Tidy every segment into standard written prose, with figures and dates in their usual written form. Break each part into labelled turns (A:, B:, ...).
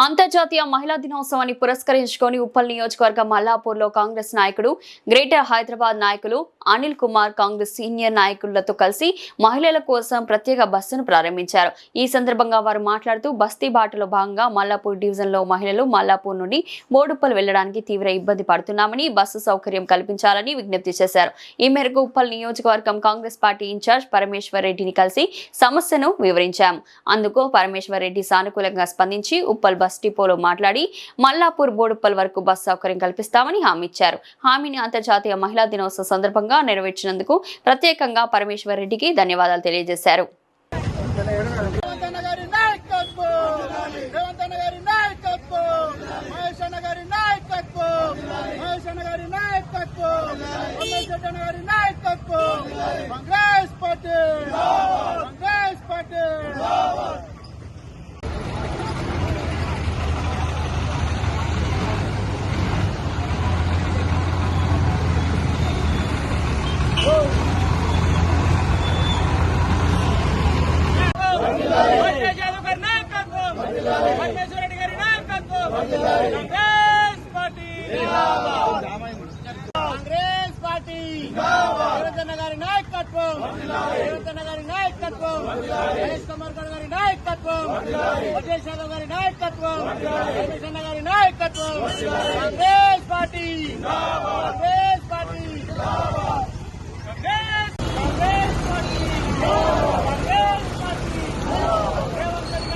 A: అంతర్జాతీయ మహిళా దినోత్సవాన్ని పురస్కరించుకొని ఉప్పల్ నియోజకవర్గ మల్లాపూర్లో కాంగ్రెస్ నాయకుడు, గ్రేటర్ హైదరాబాద్ నాయకులు అనిల్ కుమార్ కాంగ్రెస్ సీనియర్ నాయకులతో కలిసి మహిళల కోసం ప్రత్యేక బస్సును ప్రారంభించారు. ఈ సందర్భంగా వారు మాట్లాడుతూ బస్తీ బాటలో భాగంగా మల్లాపూర్ డివిజన్లో మహిళలు మల్లాపూర్ నుండి బోడుప్పల్ వెళ్లడానికి తీవ్ర ఇబ్బంది పడుతున్నామని, బస్సు సౌకర్యం కల్పించాలని విజ్ఞప్తి చేశారు. ఈ మేరకు ఉప్పల్ నియోజకవర్గం కాంగ్రెస్ పార్టీ ఇన్ఛార్జ్ పరమేశ్వర్ రెడ్డిని కలిసి సమస్యను వివరించాం. అందుకు పరమేశ్వర్ రెడ్డి సానుకూలంగా స్పందించి ఉప్పల్ బస్ డిపోలో మాట్లాడి మల్లాపూర్ బోడుప్పల్ వరకు బస్ సౌకర్యం కల్పిస్తామని హామీ ఇచ్చారు. హామీని అంతర్జాతీయ మహిళా దినోత్సవం సందర్భంగా నెరవేర్చినందుకు ప్రత్యేకంగా పరమేశ్వర్ రెడ్డికి ధన్యవాదాలు తెలియజేశారు.
B: కాంగ్రెస్ పార్టీ నిరంజన్ గారి నాయకత్వం, నిరంజన్ గారి నాయకత్వం, మహేష్ కుమార్ గారి నాయకత్వం, అజయ్ యాదవ్ గారి నాయకత్వం, రమేష్ గారి నాయకత్వం. Congress party, Congress party, Congress party, Congress party. Revanth Reddy గారి నాయకత్వం,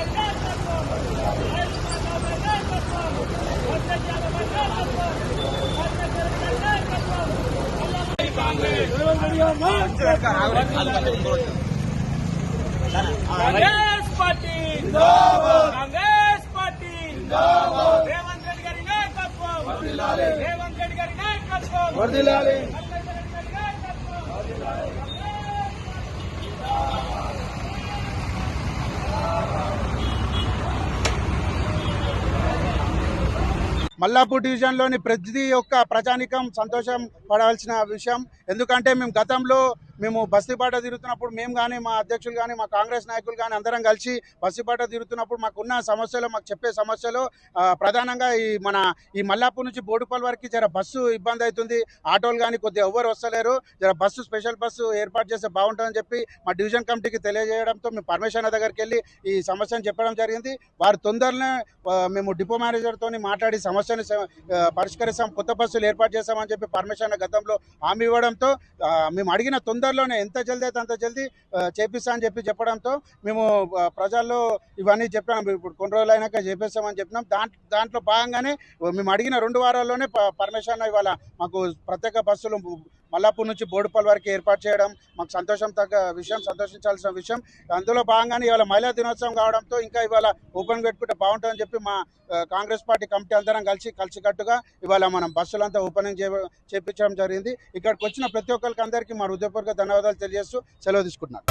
B: మహేష్ కుమార్ గారి నాయకత్వం, అజయ్ యాదవ్ గారి నాయకత్వం, కాంగ్రెస్ పార్టీ, కాంగ్రెస్ పార్టీ. రేవంత్ రెడ్డి గారి నాయకత్వం, రేవంత్ రెడ్డి గారి నాయకత్వం.
C: మల్లాపూర్ డివిజన్లోని ప్రతి ఒక్క ప్రజానికం సంతోషం పడాల్సిన విషయం. ఎందుకంటే మేము బస్తీబాట తిరుగుతున్నప్పుడు మేము కానీ, మా అధ్యక్షులు కానీ, మా కాంగ్రెస్ నాయకులు కానీ అందరం కలిసి బస్తీబాట తిరుగుతున్నప్పుడు మాకున్న సమస్యలు, మాకు చెప్పే సమస్యలు ప్రధానంగా ఈ మల్లాపూర్ నుంచి బోడుపల్ వరకు జర బస్సు ఇబ్బంది అవుతుంది. ఆటోలు కానీ కొద్దిగా ఎవరు వస్తలేరు. జర బస్సు, స్పెషల్ బస్సు ఏర్పాటు చేస్తే బాగుంటుందని చెప్పి మా డివిజన్ కమిటీకి తెలియజేయడంతో మేము పరమేశ్వర దగ్గరికి వెళ్ళి ఈ సమస్యను చెప్పడం జరిగింది. వారు తొందరనే మేము డిపో మేనేజర్తో మాట్లాడి సమస్యను పరిష్కరిస్తాం, కొత్త బస్సులు ఏర్పాటు చేస్తామని చెప్పి పరమేశ్వర గతంలో హామీ ఇవ్వడంతో మేము అడిగిన తొందరలోనే ఎంత జల్దీ అయితే అంత జల్దీ చేపిస్తా అని చెప్పడంతో మేము ప్రజల్లో ఇవన్నీ చెప్పాం. ఇప్పుడు కొన్ని రోజులు అయినాక చేపిస్తామని చెప్పినాం. దాంట్లో భాగంగానే మేము అడిగిన 2 వారాల్లోనే పరమేశ్వర ఇవాళ మాకు ప్రత్యేక బస్సులు మల్లాపూర్ నుంచి బోడుపల్ వరకు ఏర్పాటు చేయడం మాకు సంతోషించాల్సిన విషయం. అందులో భాగంగానే ఇవాళ మహిళా దినోత్సవం కావడంతో ఇంకా ఇవాళ ఓపెన్ పెట్టుకుంటే బాగుంటుందని చెప్పి మా కాంగ్రెస్ పార్టీ కమిటీ అందరం కలిసికట్టుగా ఇవాళ మనం బస్సులంతా ఓపెనింగ్ చేయించడం జరిగింది. ఇక్కడికి వచ్చిన ప్రతి ఒక్కరికి అందరికీ మా హృదయపూర్వక ధన్యవాదాలు తెలియజేస్తూ సెలవు తీసుకుంటున్నాను.